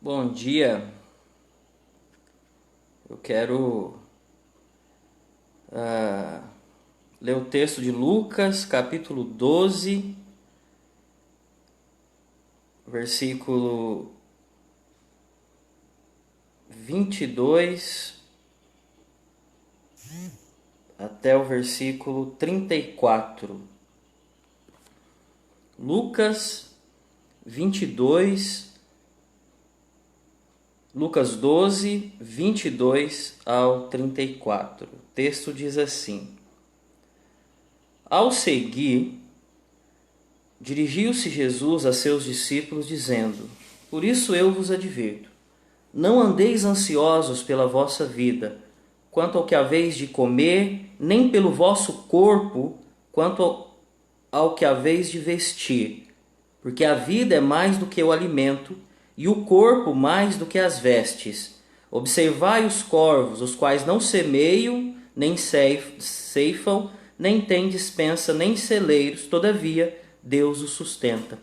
Bom dia, eu quero ler o texto de Lucas, capítulo 12, versículo 22 até o versículo 34. Lucas 22, Lucas 12, 22 ao 34. O texto diz assim: Ao seguir, dirigiu-se Jesus a seus discípulos, dizendo: Por isso eu vos advirto, não andeis ansiosos pela vossa vida, quanto ao que haveis de comer, nem pelo vosso corpo, quanto ao que haveis de vestir. Porque a vida é mais do que o alimento, e o corpo mais do que as vestes. Observai os corvos, os quais não semeiam, nem ceifam, nem têm despensa, nem celeiros, todavia Deus os sustenta.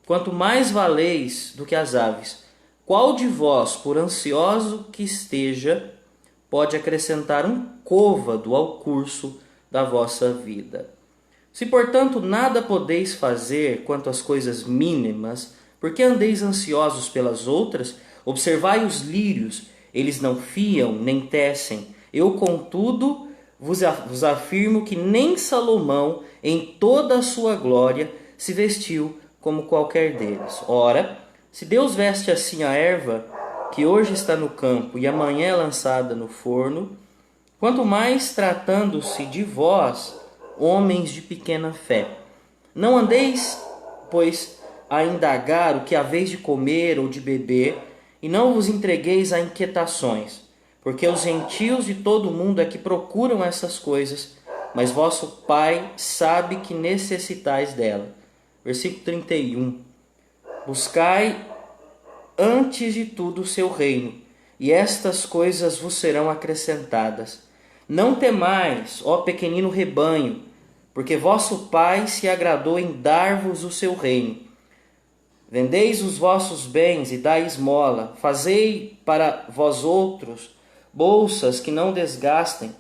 Quanto mais valeis do que as aves, qual de vós, por ansioso que esteja, pode acrescentar um côvado ao curso da vossa vida? Se, portanto, nada podeis fazer quanto às coisas mínimas, por que andeis ansiosos pelas outras? Observai os lírios, eles não fiam nem tecem. Eu, contudo, vos afirmo que nem Salomão, em toda a sua glória, se vestiu como qualquer deles. Ora, se Deus veste assim a erva, que hoje está no campo e amanhã é lançada no forno, quanto mais tratando-se de vós, homens de pequena fé. Não andeis, pois, a indagar o que haveis de comer ou de beber, e não vos entregueis a inquietações, porque os gentios de todo o mundo é que procuram essas coisas, mas vosso Pai sabe que necessitais dela. Versículo 31. Buscai antes de tudo o seu reino, e estas coisas vos serão acrescentadas. Não temais, ó pequenino rebanho, porque vosso Pai se agradou em dar-vos o seu reino. Vendeis os vossos bens e dai esmola, fazei para vós outros bolsas que não desgastem,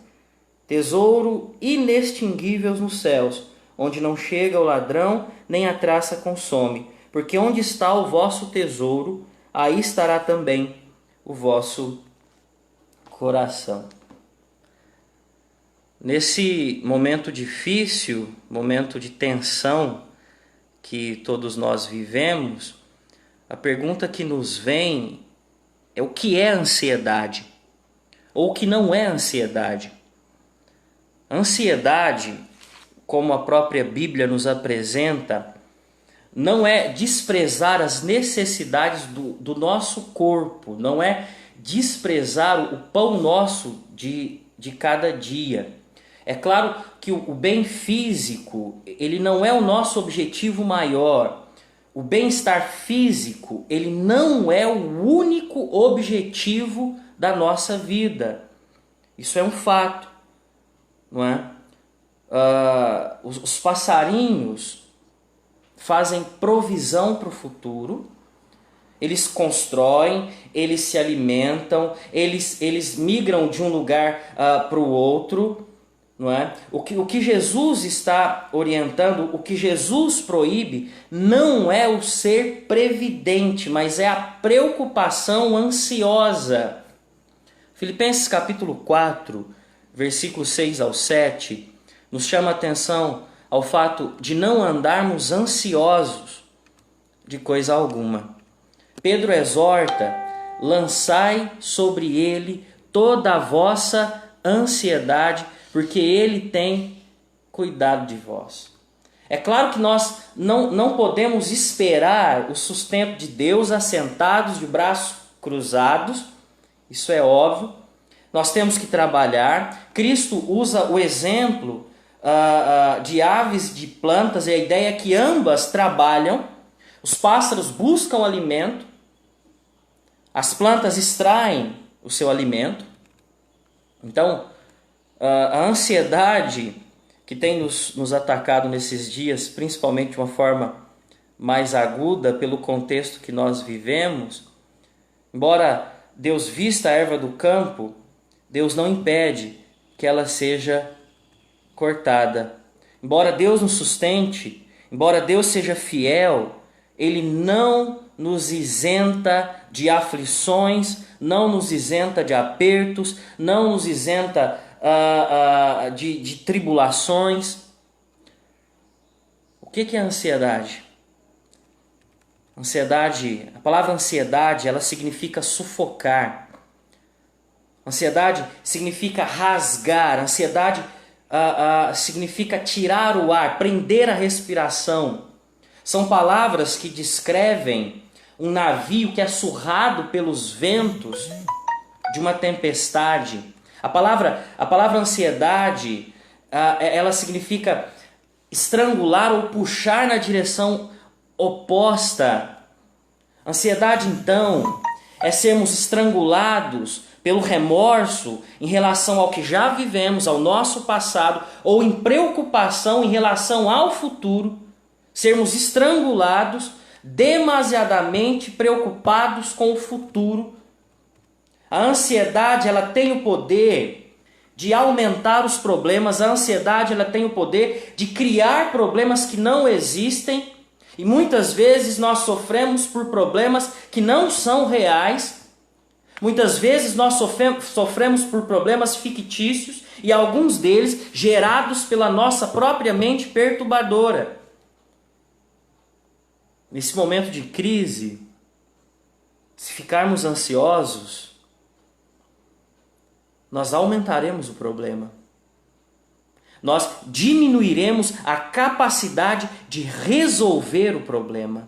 tesouro inextinguível nos céus, onde não chega o ladrão, nem a traça consome, porque onde está o vosso tesouro, aí estará também o vosso coração. Nesse momento difícil, momento de tensão que todos nós vivemos, a pergunta que nos vem é o que é ansiedade? Ou o que não é ansiedade? Ansiedade, como a própria Bíblia nos apresenta, não é desprezar as necessidades do nosso corpo, não é desprezar o pão nosso de cada dia. É claro que o bem físico, ele não é o nosso objetivo maior. O bem-estar físico, ele não é o único objetivo da nossa vida. Isso é um fato, não é? Os passarinhos fazem provisão para o futuro, eles constroem, eles se alimentam, eles migram de um lugar para o outro, não é? O que Jesus está orientando, o que Jesus proíbe, não é o ser previdente, mas é a preocupação ansiosa. Filipenses capítulo 4, versículos 6 ao 7, nos chama a atenção ao fato de não andarmos ansiosos de coisa alguma. Pedro exorta: lançai sobre ele toda a vossa ansiedade, porque ele tem cuidado de vós. É claro que nós não podemos esperar o sustento de Deus assentados de braços cruzados, isso é óbvio. Nós temos que trabalhar. Cristo usa o exemplo de aves, de plantas, e a ideia é que ambas trabalham. Os pássaros buscam alimento, as plantas extraem o seu alimento. Então, a ansiedade que tem nos atacado nesses dias, principalmente de uma forma mais aguda pelo contexto que nós vivemos, Embora Deus vista a erva do campo, Deus não impede que ela seja cortada. Embora Deus nos sustente, embora Deus seja fiel, Ele não nos isenta de aflições, não nos isenta de apertos, não nos isenta de tribulações. O que é a ansiedade? Ansiedade, a palavra ansiedade, ela significa sufocar. Ansiedade significa rasgar. Ansiedade significa tirar o ar, prender a respiração. São palavras que descrevem um navio que é surrado pelos ventos de uma tempestade. A palavra ansiedade, ela significa estrangular ou puxar na direção oposta. Ansiedade, então, é sermos estrangulados pelo remorso em relação ao que já vivemos, ao nosso passado, ou em preocupação em relação ao futuro, sermos estrangulados, demasiadamente preocupados com o futuro. A ansiedade, ela tem o poder de aumentar os problemas, a ansiedade, ela tem o poder de criar problemas que não existem, e muitas vezes nós sofremos por problemas que não são reais. Muitas vezes nós sofremos por problemas fictícios e alguns deles gerados pela nossa própria mente perturbadora. Nesse momento de crise, se ficarmos ansiosos, nós aumentaremos o problema. Nós diminuiremos a capacidade de resolver o problema.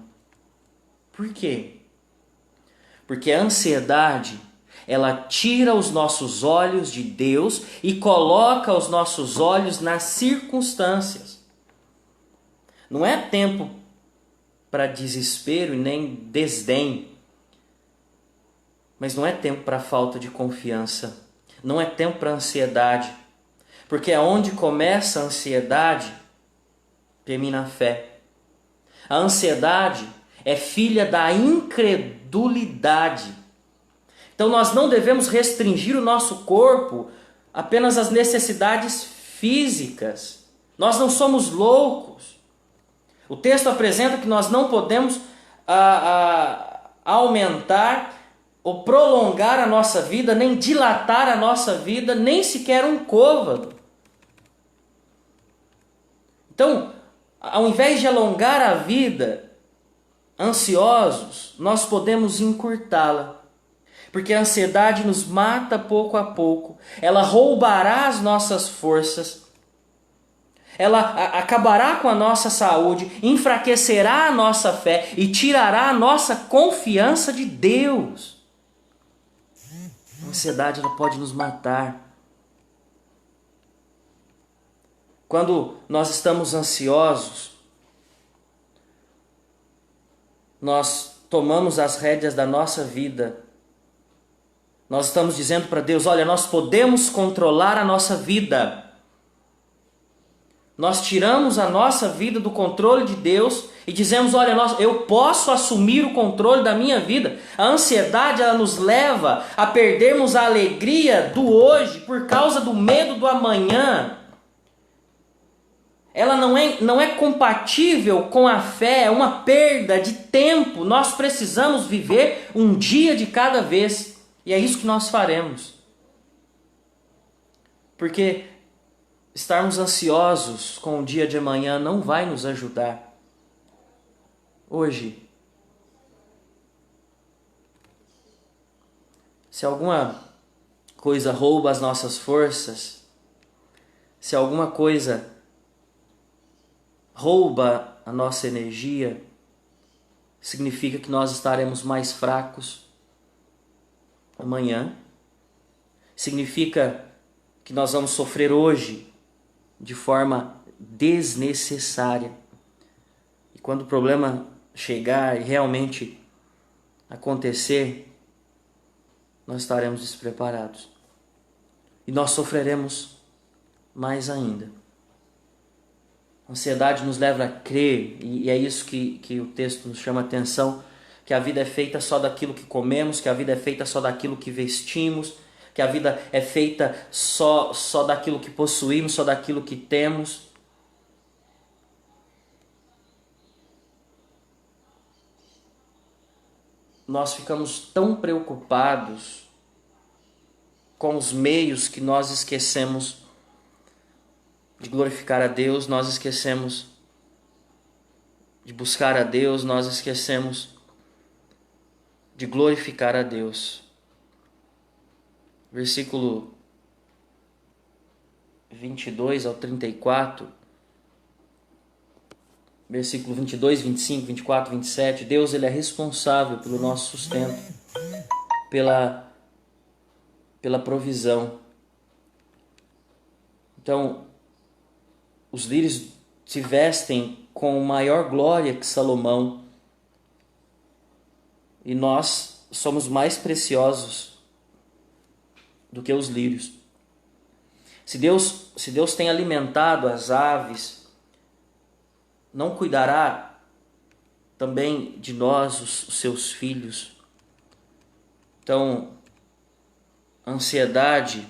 Por quê? Porque a ansiedade, ela tira os nossos olhos de Deus e coloca os nossos olhos nas circunstâncias. Não é tempo para desespero e nem desdém. Mas não é tempo para falta de confiança. Não é tempo para ansiedade. Porque aonde começa a ansiedade, termina a fé. A ansiedade é filha da incredulidade. Então nós não devemos restringir o nosso corpo apenas às necessidades físicas. Nós não somos loucos. O texto apresenta que nós não podemos aumentar ou prolongar a nossa vida, nem dilatar a nossa vida, nem sequer um côvado. Então, ao invés de alongar a vida, ansiosos, nós podemos encurtá-la. Porque a ansiedade nos mata pouco a pouco. Ela roubará as nossas forças. Ela acabará com a nossa saúde, enfraquecerá a nossa fé e tirará a nossa confiança de Deus. A ansiedade, ela pode nos matar. Quando nós estamos ansiosos, nós tomamos as rédeas da nossa vida. Nós estamos dizendo para Deus, olha, nós podemos controlar a nossa vida. Nós tiramos a nossa vida do controle de Deus e dizemos, olha, eu posso assumir o controle da minha vida. A ansiedade, ela nos leva a perdermos a alegria do hoje por causa do medo do amanhã. Ela não é compatível com a fé, é uma perda de tempo. Nós precisamos viver um dia de cada vez. E é isso que nós faremos. Porque estarmos ansiosos com o dia de amanhã não vai nos ajudar. Hoje, se alguma coisa rouba as nossas forças, se alguma coisa rouba a nossa energia, significa que nós estaremos mais fracos amanhã. Significa que nós vamos sofrer hoje de forma desnecessária. E quando o problema chegar e realmente acontecer, nós estaremos despreparados. E nós sofreremos mais ainda. A ansiedade nos leva a crer, e é isso que o texto nos chama a atenção, que a vida é feita só daquilo que comemos, que a vida é feita só daquilo que vestimos, que a vida é feita só daquilo que possuímos, só daquilo que temos. Nós ficamos tão preocupados com os meios que nós esquecemos de glorificar a Deus, nós esquecemos de buscar a Deus, nós esquecemos de glorificar a Deus. Versículo 22 ao 34, versículo 22, 25, 24, 27, Deus ele é responsável pelo nosso sustento, pela provisão. Então, os lírios se vestem com maior glória que Salomão, e nós somos mais preciosos do que os lírios. Se Deus tem alimentado as aves, não cuidará também de nós, os seus filhos? Então, a ansiedade,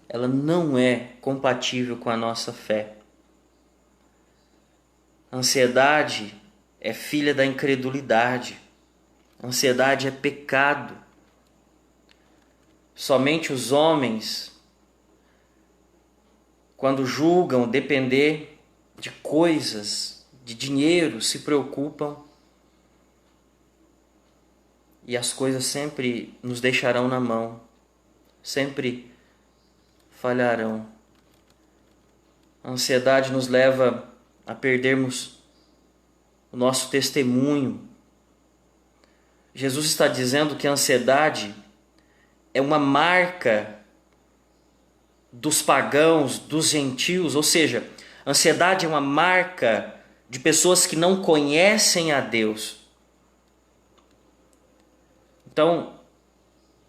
ela não é compatível com a nossa fé. A ansiedade é filha da incredulidade. A ansiedade é pecado. Somente os homens, quando julgam depender de coisas, de dinheiro, se preocupam, e as coisas sempre nos deixarão na mão, sempre falharão. A ansiedade nos leva a perdermos o nosso testemunho. Jesus está dizendo que a ansiedade é uma marca dos pagãos, dos gentios, ou seja, a ansiedade é uma marca de pessoas que não conhecem a Deus. Então,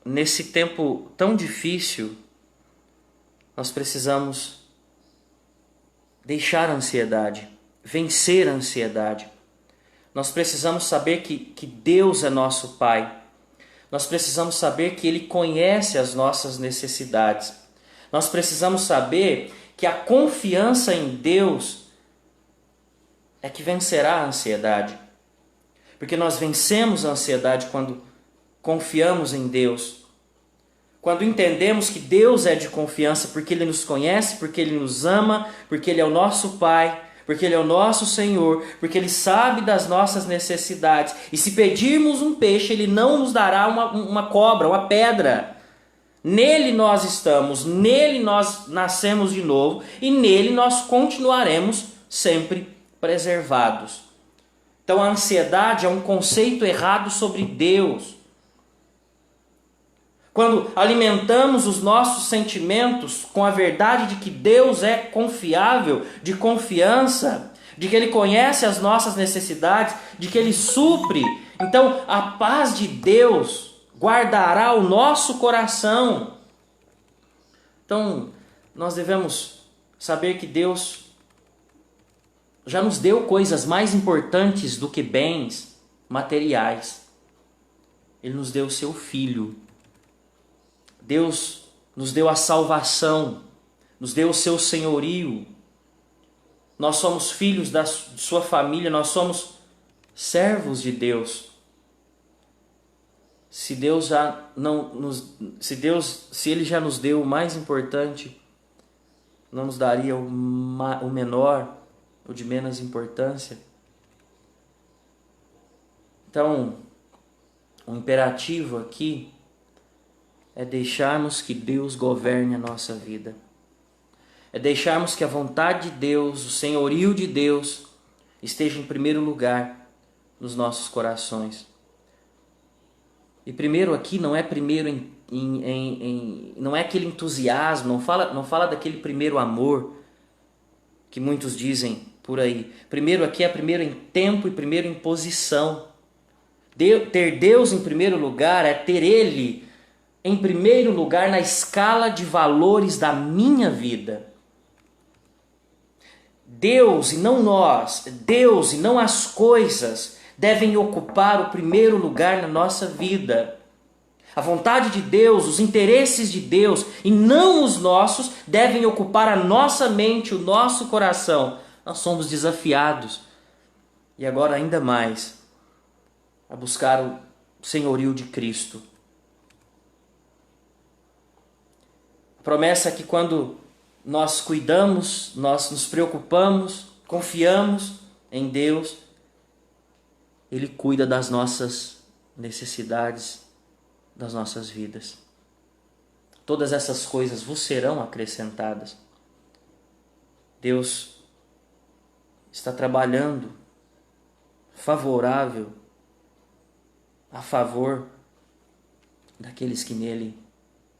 nesse tempo tão difícil, nós precisamos deixar a ansiedade, vencer a ansiedade. Nós precisamos saber que Deus é nosso Pai. Nós precisamos saber que Ele conhece as nossas necessidades. Nós precisamos saber que a confiança em Deus é que vencerá a ansiedade. Porque nós vencemos a ansiedade quando confiamos em Deus. Quando entendemos que Deus é de confiança porque Ele nos conhece, porque Ele nos ama, porque Ele é o nosso Pai, porque Ele é o nosso Senhor, porque Ele sabe das nossas necessidades. E se pedirmos um peixe, Ele não nos dará uma cobra, uma pedra. Nele nós estamos, nele nós nascemos de novo e nele nós continuaremos sempre preservados. Então a ansiedade é um conceito errado sobre Deus. Quando alimentamos os nossos sentimentos com a verdade de que Deus é confiável, de confiança, de que Ele conhece as nossas necessidades, de que Ele supre, então a paz de Deus guardará o nosso coração. Então nós devemos saber que Deus já nos deu coisas mais importantes do que bens materiais. Ele nos deu o seu Filho. Deus nos deu a salvação, nos deu o seu senhorio. Nós somos filhos da sua família, nós somos servos de Deus. Se Ele já nos deu o mais importante, não nos daria o menor, o de menos importância? Então, o imperativo aqui é deixarmos que Deus governe a nossa vida. É deixarmos que a vontade de Deus, o senhorio de Deus, esteja em primeiro lugar nos nossos corações. E primeiro aqui não é primeiro não é aquele entusiasmo, não fala daquele primeiro amor que muitos dizem por aí. Primeiro aqui é primeiro em tempo e primeiro em posição. Ter Deus em primeiro lugar é ter Ele em primeiro lugar na escala de valores da minha vida. Deus e não nós, Deus e não as coisas, devem ocupar o primeiro lugar na nossa vida. A vontade de Deus, os interesses de Deus e não os nossos devem ocupar a nossa mente, o nosso coração. Nós somos desafiados, e agora ainda mais, a buscar o senhorio de Cristo. A promessa é que quando nós cuidamos, nós nos preocupamos, confiamos em Deus, Ele cuida das nossas necessidades, das nossas vidas. Todas essas coisas vos serão acrescentadas. Deus está trabalhando favorável, a favor daqueles que nele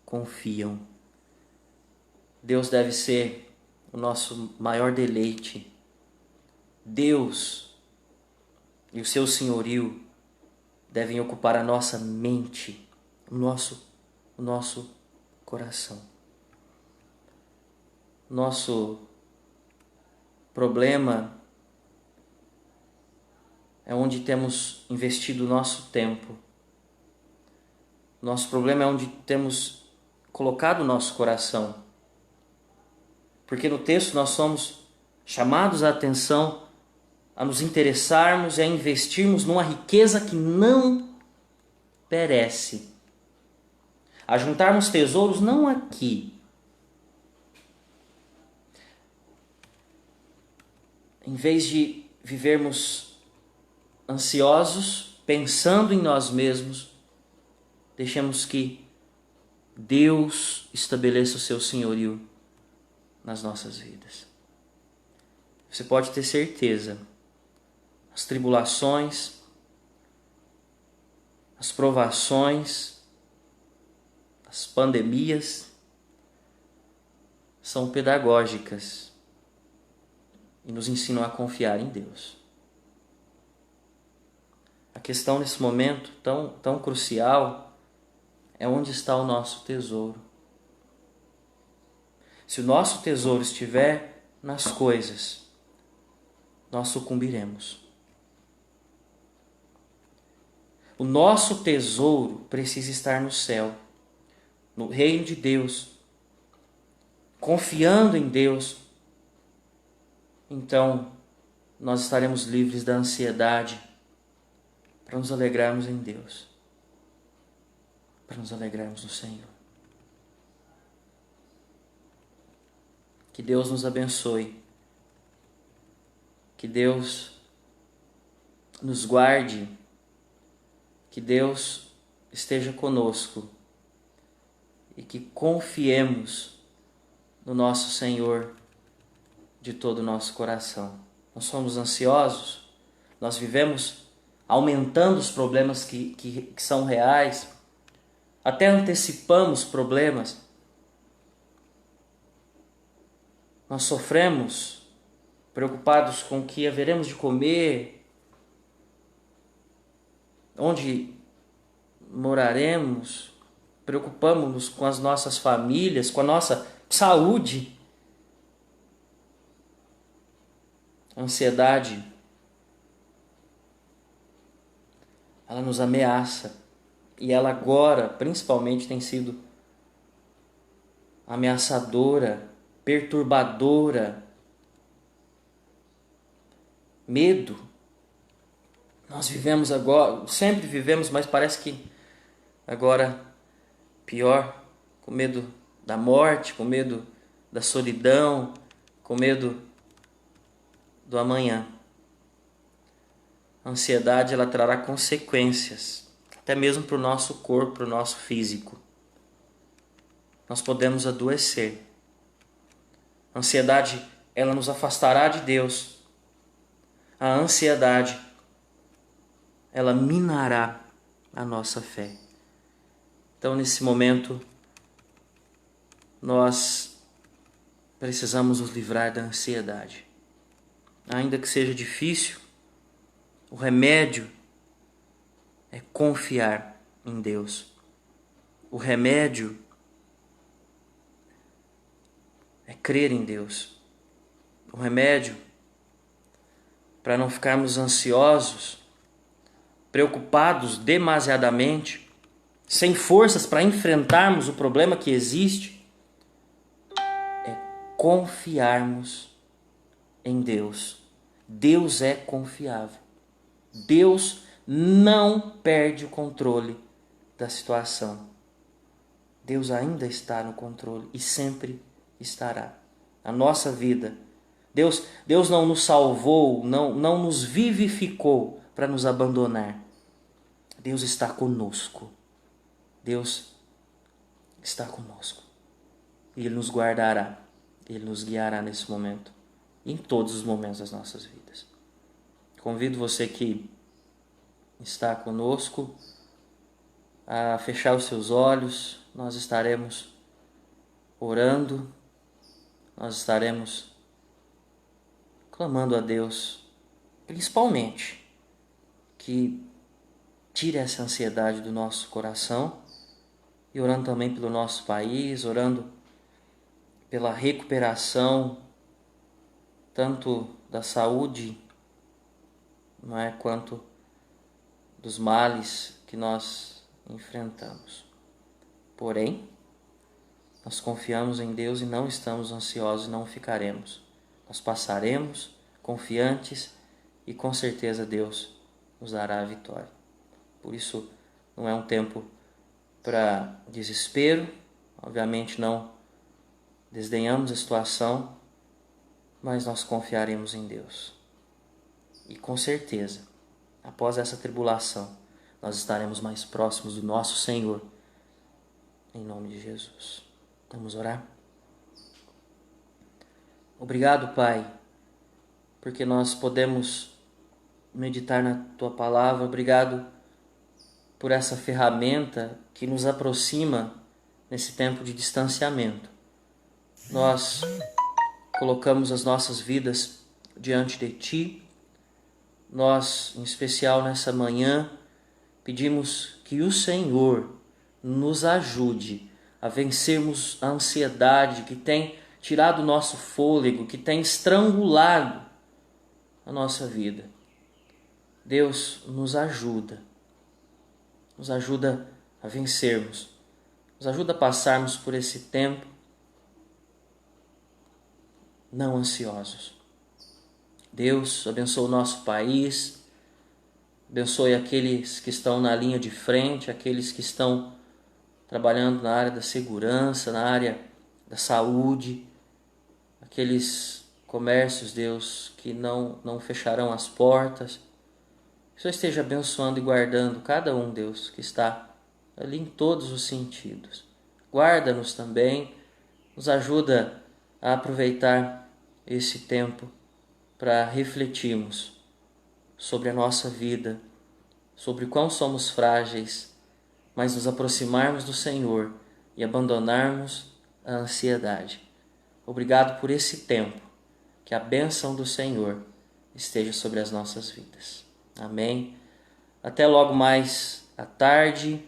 confiam. Deus deve ser o nosso maior deleite. Deus e o seu senhorio devem ocupar a nossa mente, o nosso coração. Nosso problema é onde temos investido o nosso tempo. Nosso problema é onde temos colocado o nosso coração. Porque no texto nós somos chamados a atenção a nos interessarmos e a investirmos numa riqueza que não perece. A juntarmos tesouros não aqui. Em vez de vivermos ansiosos, pensando em nós mesmos, deixemos que Deus estabeleça o seu senhorio nas nossas vidas. Você pode ter certeza, as tribulações, as provações, as pandemias são pedagógicas e nos ensinam a confiar em Deus. A questão nesse momento tão crucial é onde está o nosso tesouro. Se o nosso tesouro estiver nas coisas, nós sucumbiremos. O nosso tesouro precisa estar no céu, no reino de Deus, confiando em Deus. Então, nós estaremos livres da ansiedade para nos alegrarmos em Deus, para nos alegrarmos no Senhor. Que Deus nos abençoe, que Deus nos guarde, que Deus esteja conosco e que confiemos no nosso Senhor de todo o nosso coração. Nós somos ansiosos, nós vivemos aumentando os problemas que são reais, até antecipamos problemas. Nós sofremos, preocupados com o que haveremos de comer, onde moraremos, preocupamos-nos com as nossas famílias, com a nossa saúde. A ansiedade, ela nos ameaça, e ela agora, principalmente, tem sido ameaçadora, perturbadora. Medo. Nós vivemos agora, sempre vivemos, mas parece que agora pior, com medo da morte, com medo da solidão, com medo do amanhã. A ansiedade, ela trará consequências, até mesmo para o nosso corpo, para o nosso físico. Nós podemos adoecer. A ansiedade, ela nos afastará de Deus. A ansiedade, ela minará a nossa fé. Então, nesse momento, nós precisamos nos livrar da ansiedade. Ainda que seja difícil, o remédio é confiar em Deus. O remédio é crer em Deus. O remédio para não ficarmos ansiosos preocupados demasiadamente, sem forças para enfrentarmos o problema que existe, é confiarmos em Deus. Deus é confiável. Deus não perde o controle da situação. Deus ainda está no controle e sempre estará. A nossa vida, Deus não nos salvou, não nos vivificou para nos abandonar. Deus está conosco. Deus está conosco. E Ele nos guardará. Ele nos guiará nesse momento. E em todos os momentos das nossas vidas. Convido você que está conosco a fechar os seus olhos. Nós estaremos orando. Nós estaremos clamando a Deus, principalmente, que tire essa ansiedade do nosso coração e orando também pelo nosso país, orando pela recuperação tanto da saúde, não é, quanto dos males que nós enfrentamos. Porém, nós confiamos em Deus e não estamos ansiosos, não ficaremos. Nós passaremos confiantes e com certeza Deus nos dará a vitória. Por isso, não é um tempo para desespero, obviamente não desdenhamos a situação, mas nós confiaremos em Deus. E com certeza, após essa tribulação, nós estaremos mais próximos do nosso Senhor, em nome de Jesus. Vamos orar? Obrigado, Pai, porque nós podemos meditar na Tua Palavra. Obrigado por essa ferramenta que nos aproxima nesse tempo de distanciamento. Nós colocamos as nossas vidas diante de Ti. Nós, em especial nessa manhã, pedimos que o Senhor nos ajude a vencermos a ansiedade que tem tirado o nosso fôlego, que tem estrangulado a nossa vida. Deus nos ajuda a vencermos, nos ajuda a passarmos por esse tempo não ansiosos. Deus abençoe o nosso país, abençoe aqueles que estão na linha de frente, aqueles que estão trabalhando na área da segurança, na área da saúde, aqueles comércios, Deus, que não fecharão as portas. Que o Senhor esteja abençoando e guardando cada um, Deus, que está ali em todos os sentidos. Guarda-nos também, nos ajuda a aproveitar esse tempo para refletirmos sobre a nossa vida, sobre quão somos frágeis, mas nos aproximarmos do Senhor e abandonarmos a ansiedade. Obrigado por esse tempo, que a bênção do Senhor esteja sobre as nossas vidas. Amém. Até logo mais à tarde,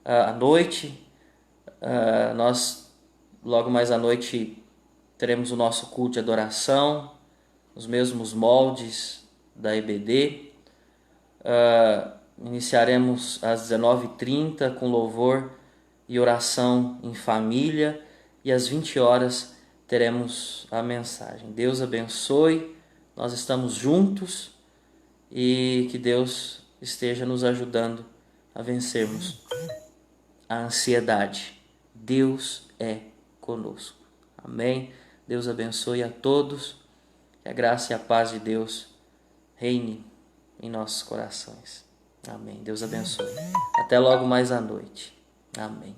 à noite. Nós logo mais à noite teremos o nosso culto de adoração, os mesmos moldes da EBD. Iniciaremos às 19h30 com louvor e oração em família, e às 20 horas teremos a mensagem. Deus abençoe, nós estamos juntos e que Deus esteja nos ajudando a vencermos a ansiedade. Deus é conosco. Amém? Deus abençoe a todos, que a graça e a paz de Deus reine em nossos corações. Amém. Deus abençoe. Até logo mais à noite. Amém.